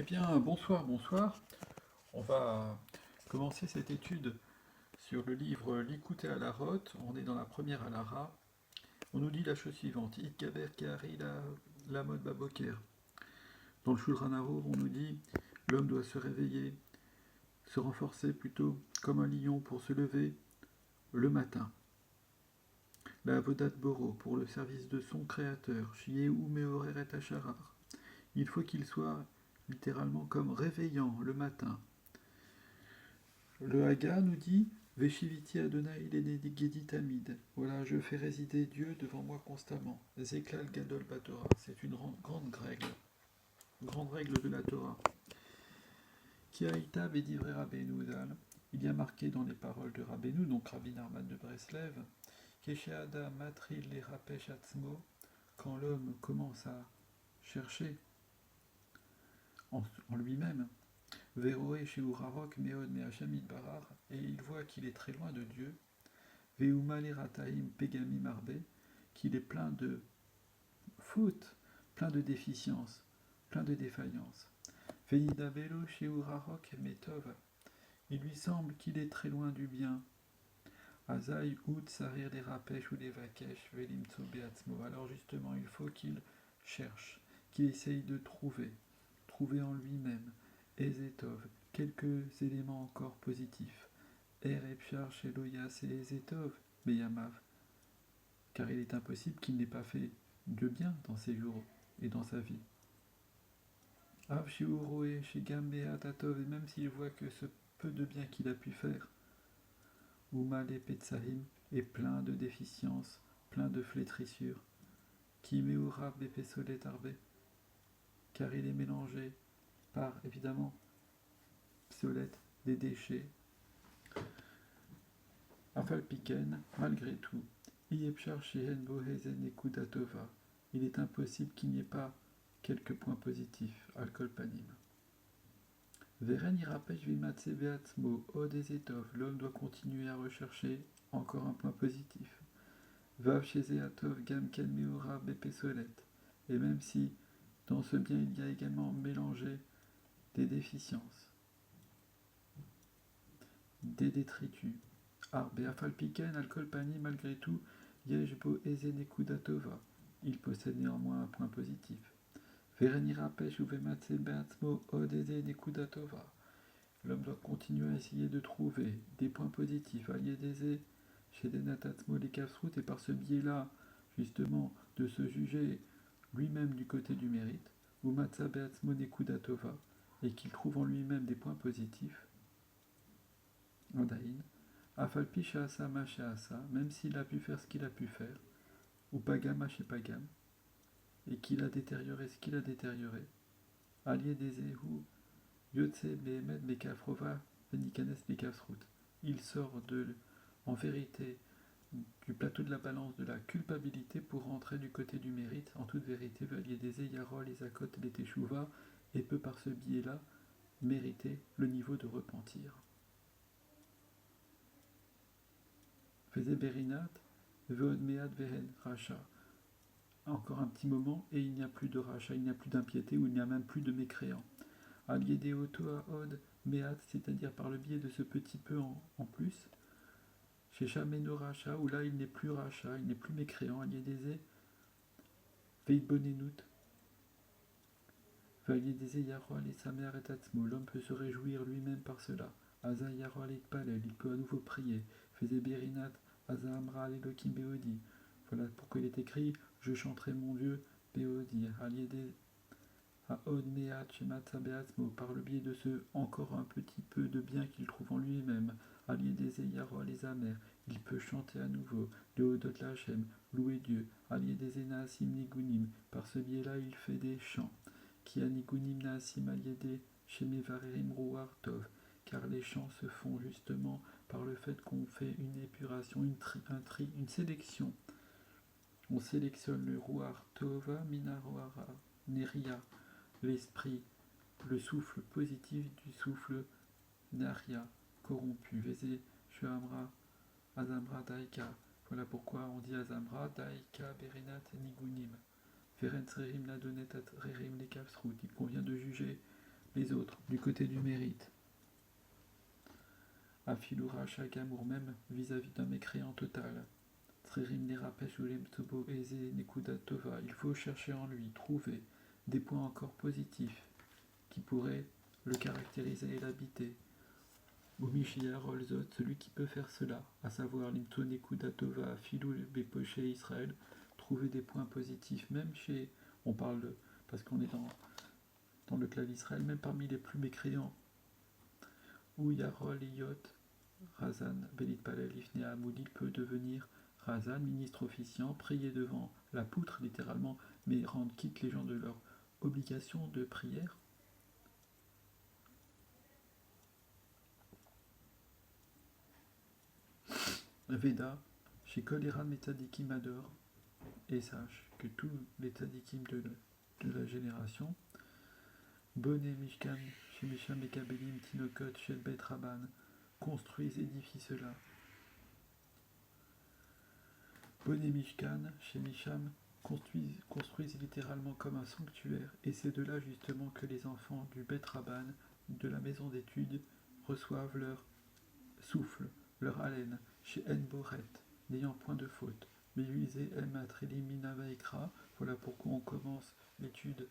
Eh bien, bonsoir, bonsoir. On va commencer cette étude sur le livre L'Ikouté à la Rote. On est dans la première alara. On nous dit la chose suivante. Itgaber Kehari la mode baboker. Dans le Shulchan Aruch, on nous dit l'homme doit se réveiller, se renforcer plutôt comme un lion pour se lever le matin. La Avodat Boro pour le service de son créateur. Shieu Meorer et Asharar. Il faut qu'il soit littéralement comme réveillant le matin. Le Haga nous dit Veshiviti Adonai Gedit Tamid. Voilà, je fais résider Dieu devant moi constamment. Zeklal Gadol Batora. C'est une grande règle de la Torah. Kiaïta Bedivre Rabbeinu Zal. Il y a marqué dans les paroles de Rabbeinu, donc Rabbi Narman de Breslev, Kesheada Matril le Rapesh Atzmo, quand l'homme commence à chercher en lui-même, Veroe Sheurarok Meod Meachamid Barar, et il voit qu'il est très loin de Dieu, Veumalerataim Pegami Marbe, qu'il est plein de fautes, plein de déficiences, plein de défaillances. Venidabelo Sheurarok Metov, il lui semble qu'il est très loin du bien. Azaï Ud Sarir des Rapesh ou des Vakesh Velimtso Beatzmo. Alors justement, il faut qu'il cherche, qu'il essaye de trouver en lui-même, Ezetov, quelques éléments encore positifs. Erepchar Sheloyas et Ezetov, Beyamav, car il est impossible qu'il n'ait pas fait de bien dans ses jours et dans sa vie. Av Shiuroe Shigam Beatatov, et même s'il voit que ce peu de bien qu'il a pu faire, Umal et Petzahim est plein de déficiences, plein de flétrissures. Kimeura Bepesolet Arbe, car il est mélangé par, évidemment, psolet, des déchets. Afalpiken, malgré tout, Iepchar Shehen Bohezen et Kudatova, il est impossible qu'il n'y ait pas quelques points positifs, alcool panim. Veren Irapesh Vimatse Beatzmo, Odezetov, l'homme doit continuer à rechercher encore un point positif. Vav Shezeatov Gamken Meura Bepesolet, et même si dans ce bien il y a également mélangé des déficiences, des détritus. Arbe Afalpiken, alcool panim, malgré tout, Yeshbo Ezenekudatova, il possède néanmoins un point positif. Verenirapesh ou Vematse Beatzmo Odeze Nekudatova. L'homme doit continuer à essayer de trouver des points positifs, Aliedeze, chez Denatatzmo les Kafsrout, et par ce biais-là, justement, de se juger lui-même du côté du mérite, ou Matsa Beatzmo Nekudatova, et qu'il trouve en lui-même des points positifs, Andaïn, Afalpi Shahasa Mashahasa, même s'il a pu faire ce qu'il a pu faire, ou Pagama chez Pagam, et qu'il a détérioré ce qu'il a détérioré, Aliedeze ou Yotse Behemet Bekafrova Benikanes Bekafsrout. Il sort en vérité du plateau de la balance de la culpabilité pour rentrer du côté du mérite. En toute vérité, Valiedeze Yarol, Isakot, les Teshuva, et peut par ce biais-là mériter le niveau de repentir. Faisait Berinat, Veodmeat Vehen Racha. Encore un petit moment et il n'y a plus de rachat, il n'y a plus d'impiété, ou il n'y a même plus de mécréants. Aliedéoto à Od, Meat, c'est-à-dire par le biais de ce petit peu en plus. Chez Chameno Racha, où là il n'est plus rachat, il n'est plus mécréant, Aliedézé, Veidbonenut, Valiedézé Yarol et Samer et Tatzmo, l'homme peut se réjouir lui-même par cela. Aza Yarol et Palel, il peut à nouveau prier. Faisait Berinat, Aza Amra Elohim Beodi. Voilà pourquoi il est écrit je chanterai mon Dieu, Beodi, Aliedé. Haod Meat Shematsa Beatzmo, par le biais de ce encore un petit peu de bien qu'il trouve en lui-même, Aliedeze Yarol les amers, il peut chanter à nouveau, Leodot Lachem, louer Dieu, Aliedeze Naasim Nigunim, par ce biais-là il fait des chants, Ki Anigunim Naasim Aliede Shemevarerim Ruar Tov, car les chants se font justement par le fait qu'on fait une épuration, une sélection. On sélectionne le Ruar Tova Minaroara Neria, l'esprit, le souffle positif du souffle Naria, corrompu. Vézé, Shuamra, Azamra, Daika. Voilà pourquoi on dit Azamra, Daika, Berenat, Nigunim. Ferentzrerim, Nadonet, Rerim, les Kafsrout. Il convient de juger les autres, du côté du mérite. Afilura chaque amour même vis-à-vis d'un mécréant total. Tririm nerapesh ulem tobo eze nekuda tova. Il faut chercher en lui, trouver des points encore positifs qui pourraient le caractériser et l'habiter. Umishia Rolzot, celui qui peut faire cela, à savoir l'imto nekuda tova, filou bepoché Israël, trouver des points positifs, même chez, on parle de, parce qu'on est dans le clan d'Israël, même parmi les plus mécréants. Ou Yarol Iyot, Razan, Belit Palel, Ifnea Amoudi peut devenir Razan, ministre officiant, prier devant la poutre, littéralement, mais rendre quitte les gens de leur obligation de prière. Veda, chez Koleran Metadikim adore, et sache que tous les tzadikim de la génération, Boné Mishkan, chez Misham et Kabelim, Tinokot, Shel Bet Rabban, construisent, édifient cela. Boné Mishkan, chez Misham, construisent littéralement comme un sanctuaire, et c'est de là justement que les enfants du Bet Rabban, de la maison d'études, reçoivent leur souffle, leur haleine, chez En-Boret, n'ayant point de faute. Voilà pourquoi on commence l'étude